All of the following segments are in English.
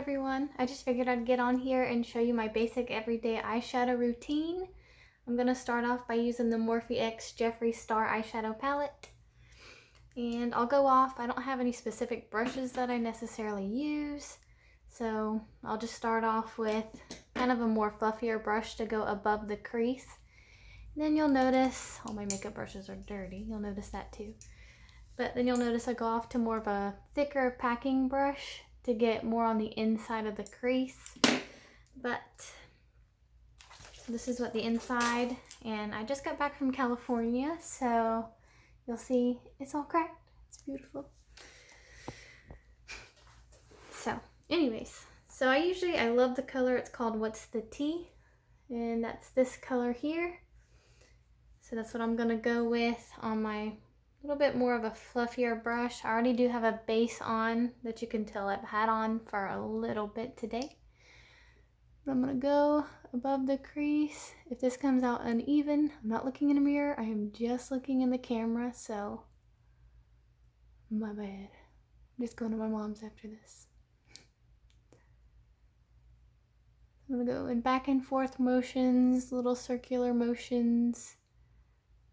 everyone. I just figured I'd get on here and show you my basic everyday eyeshadow routine. I'm going to start off by using the Morphe X Jeffree Star eyeshadow palette. And I'll go off. I don't have any specific brushes that I necessarily use. So I'll just start off with kind of a more fluffier brush to go above the crease. And then you'll notice, all my makeup brushes are dirty. You'll notice that too. But then you'll notice I go off to more of a thicker packing brush to get more on the inside of the crease. But this is what the inside, and I just got back from California, so you'll see it's all cracked. It's beautiful. So anyways, I love the color. It's called What's the Tea, and that's this color here. So that's what I'm gonna go with on my little bit more of a fluffier brush. I already do have a base on that you can tell I've had on for a little bit today. But I'm gonna go above the crease. If this comes out uneven, I'm not looking in a mirror, I am just looking in the camera, so my bad. I'm just going to my mom's after this. I'm gonna go in back and forth motions, little circular motions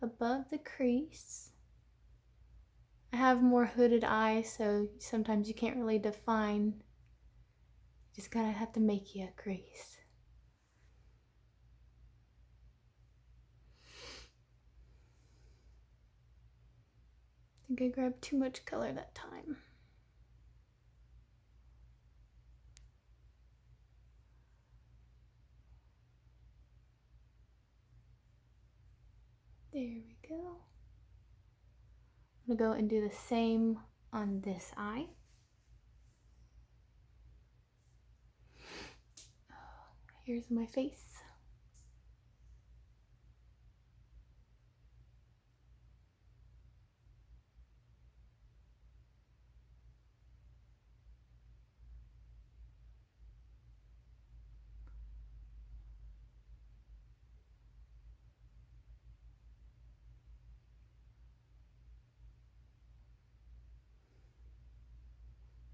above the crease. I have more hooded eyes, so sometimes you can't really define. You just gotta have to make you a crease. I think I grabbed too much color that time. There we go. I'm gonna go and do the same on this eye. Here's my face.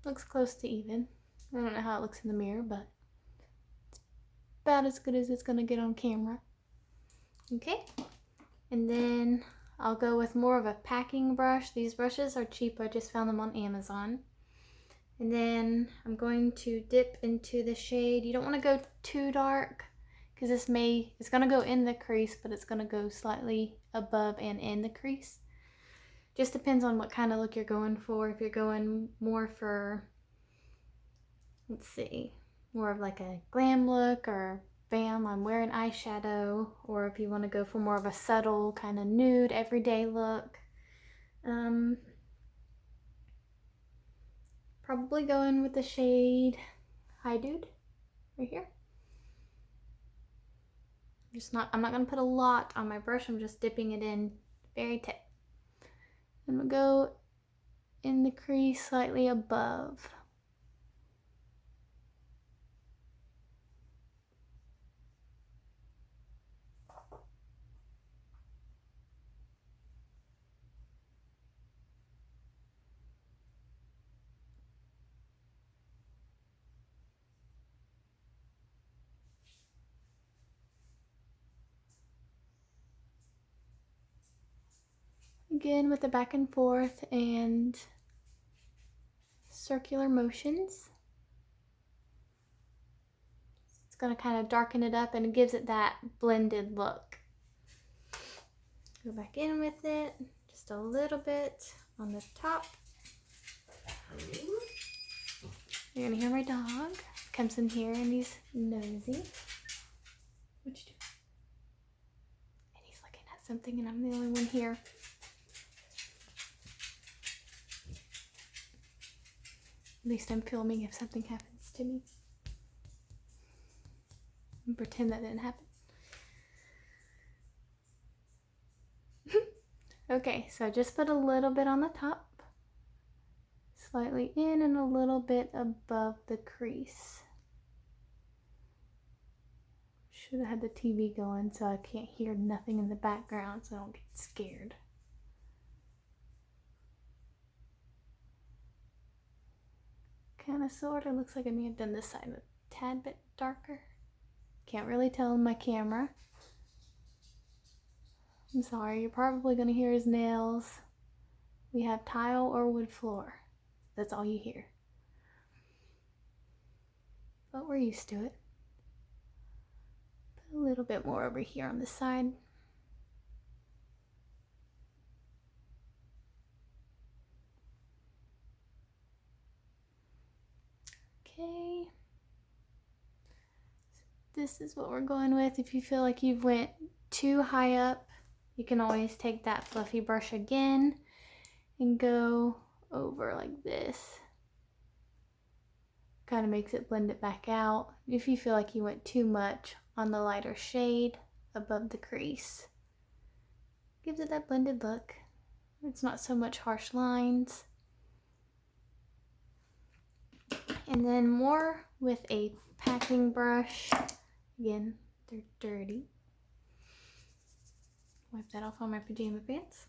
Looks close to even. I don't know how it looks in the mirror, but it's about as good as it's gonna get on camera. Okay, and then I'll go with more of a packing brush. These brushes are cheap, I just found them on Amazon. And then I'm going to dip into the shade. You don't want to go too dark because it's gonna go in the crease, but it's gonna go slightly above and in the crease. Just depends on what kind of look you're going for. If you're going more for, let's see, more of like a glam look, or bam, I'm wearing eyeshadow, or if you want to go for more of a subtle kind of nude everyday look. Probably going with the shade Hi Dude right here. I'm not going to put a lot on my brush. I'm just dipping it in very tip. I'm going to go in the crease slightly above. Again with the back and forth and circular motions. It's going to kind of darken it up and it gives it that blended look. Go back in with it, just a little bit on the top. You're going to hear my dog. Comes in here and he's nosy. What you doing? And he's looking at something and I'm the only one here. At least I'm filming if something happens to me. And pretend that didn't happen. Okay, so just put a little bit on the top, slightly in and a little bit above the crease. Should have had the TV going so I can't hear nothing in the background so I don't get scared. kind of sort of looks like I may have done this side a tad bit darker. Can't really tell in my camera. I'm sorry, you're probably going to hear his nails. We have tile or wood floor. That's all you hear. But we're used to it. Put a little bit more over here on this side. Okay. This is what we're going with. If you feel like you've went too high up, you can always take that fluffy brush again and go over like this. Kind of makes it blend it back out. If you feel like you went too much on the lighter shade above the crease, gives it that blended look. It's not so much harsh lines. And then more with a packing brush. Again, they're dirty. Wipe that off on my pajama pants.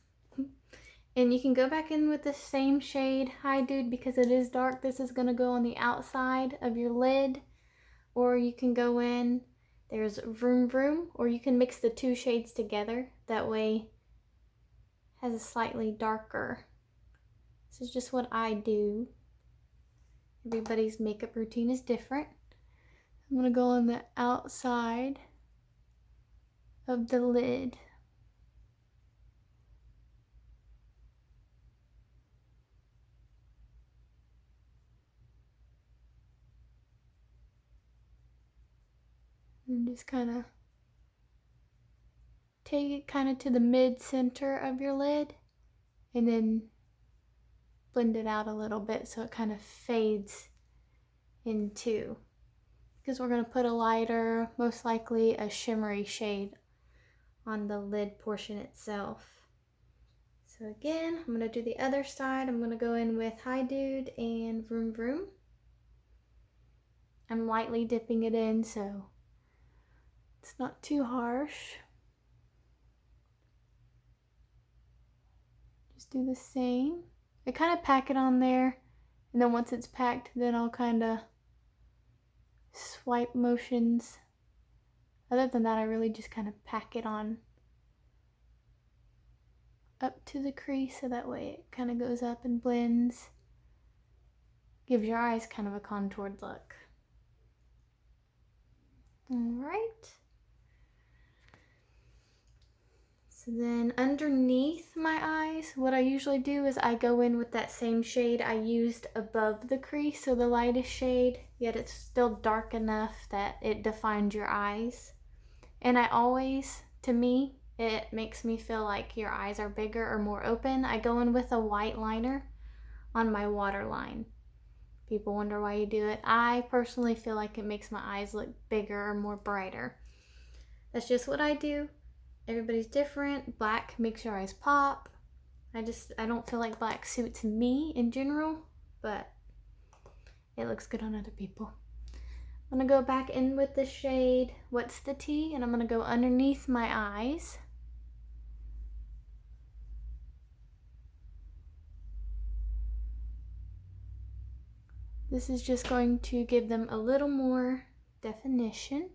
And you can go back in with the same shade. Hi Dude, because it is dark, this is going to go on the outside of your lid. Or you can go in, there's Vroom Vroom, or you can mix the two shades together. That way it has a slightly darker. This is just what I do. Everybody's makeup routine is different. I'm going to go on the outside of the lid. And just kind of take it kind of to the mid-center of your lid and then blend it out a little bit so it kind of fades into. Because we're going to put a lighter, most likely a shimmery shade on the lid portion itself. So again, I'm going to do the other side. I'm going to go in with Hi Dude and Vroom Vroom. I'm lightly dipping it in so it's not too harsh. Just do the same. I kind of pack it on there, and then once it's packed, then I'll kind of swipe motions. Other than that, I really just kind of pack it on up to the crease so that way it kind of goes up and blends. Gives your eyes kind of a contoured look. Alright. So then underneath my eyes, what I usually do is I go in with that same shade I used above the crease, so the lightest shade, yet it's still dark enough that it defines your eyes. And I always, to me, it makes me feel like your eyes are bigger or more open. I go in with a white liner on my waterline. People wonder why you do it. I personally feel like it makes my eyes look bigger or more brighter. That's just what I do. Everybody's different. Black makes your eyes pop. I don't feel like black suits me in general, but it looks good on other people. I'm gonna go back in with the shade What's the Tea, and I'm gonna go underneath my eyes. This is just going to give them a little more definition.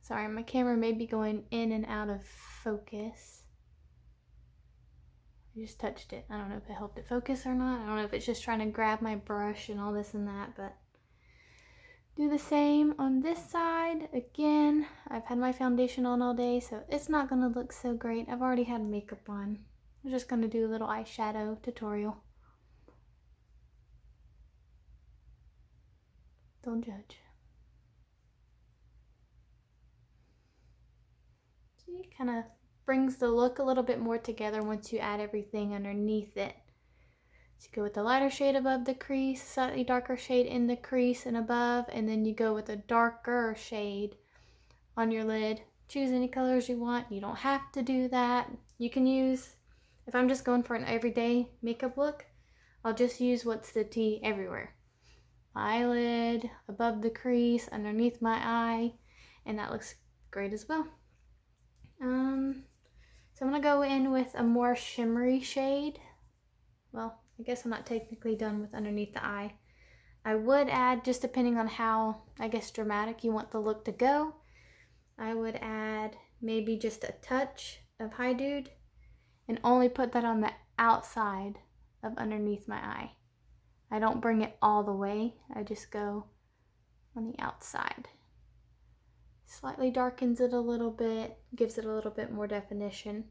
Sorry, my camera may be going in and out of focus. I just touched it. I don't know if it helped it focus or not. I don't know if it's just trying to grab my brush and all this and that, but do the same on this side. Again, I've had my foundation on all day, so it's not going to look so great. I've already had makeup on. I'm just going to do a little eyeshadow tutorial. Don't judge. It kind of brings the look a little bit more together once you add everything underneath it. So you go with the lighter shade above the crease, slightly darker shade in the crease and above, and then you go with a darker shade on your lid. Choose any colors you want. You don't have to do that. You can use, if I'm just going for an everyday makeup look, I'll just use What's the Tea everywhere. eyelid, above the crease, underneath my eye, and that looks great as well. So I'm gonna go in with a more shimmery shade. Well, I guess I'm not technically done with underneath the eye. I would add, just depending on how, I guess, dramatic you want the look to go, I would add maybe just a touch of Hi Dude and only put that on the outside of underneath my eye. I don't bring it all the way, I just go on the outside. Slightly darkens it a little bit, gives it a little bit more definition.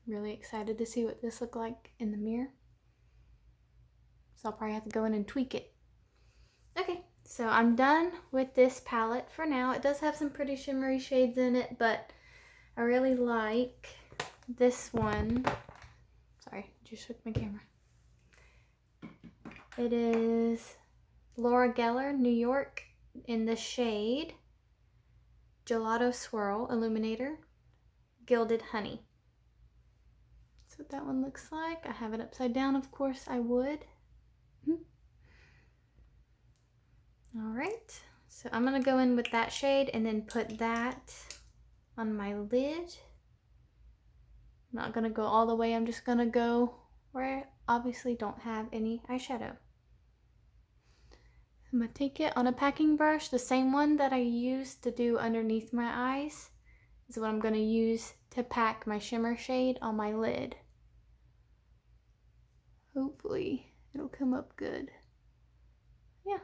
Really excited to see what this looks like in the mirror. So I'll probably have to go in and tweak it. Okay, so I'm done with this palette for now. It does have some pretty shimmery shades in it, but I really like this one. Sorry, just shook my camera. It is Laura Geller, New York, in the shade Gelato Swirl Illuminator, Gilded Honey. That's what that one looks like. I have it upside down, of course I would. All right, so I'm gonna go in with that shade and then put that on my lid. I'm not gonna go all the way, I'm just gonna go where I obviously don't have any eyeshadow. I'm gonna take it on a packing brush, the same one that I used to do underneath my eyes is what I'm gonna use to pack my shimmer shade on my lid. Hopefully it'll come up good. Yeah.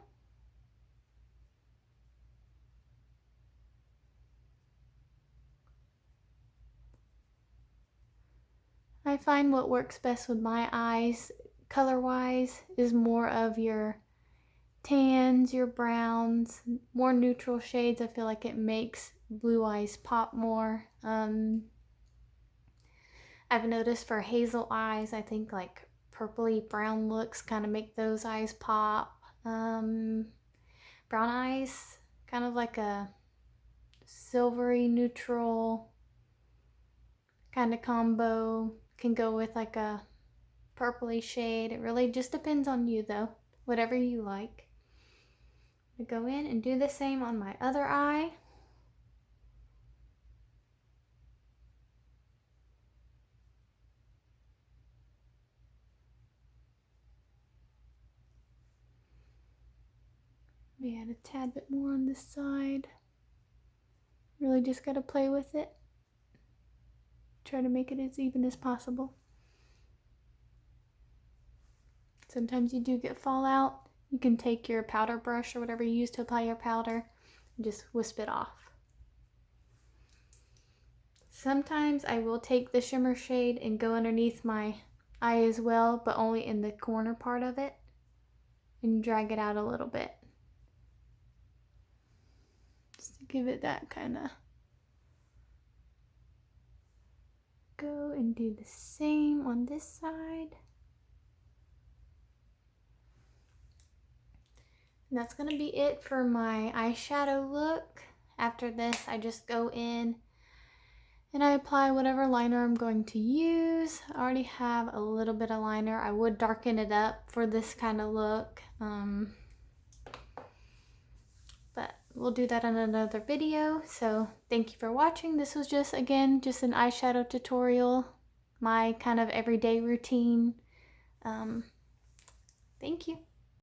I find what works best with my eyes, color-wise, is more of your tans, your browns, more neutral shades. I feel like it makes blue eyes pop more. I've noticed for hazel eyes, I think like purpley brown looks kind of make those eyes pop. Brown eyes, kind of like a silvery neutral kind of combo. Can go with like a purpley shade. It really just depends on you though, whatever you like. I go in and do the same on my other eye. Maybe add a tad bit more on this side. Really just gotta play with it. Try to make it as even as possible. Sometimes you do get fallout. You can take your powder brush or whatever you use to apply your powder and just wisp it off. Sometimes I will take the shimmer shade and go underneath my eye as well, but only in the corner part of it, and drag it out a little bit. Just to give it that kind of. Go and do the same on this side. And that's gonna be it for my eyeshadow look. After this, I just go in and I apply whatever liner I'm going to use. I already have a little bit of liner. I would darken it up for this kind of look. But we'll do that in another video. So thank you for watching. This was just, again, just an eyeshadow tutorial. My kind of everyday routine. Thank you.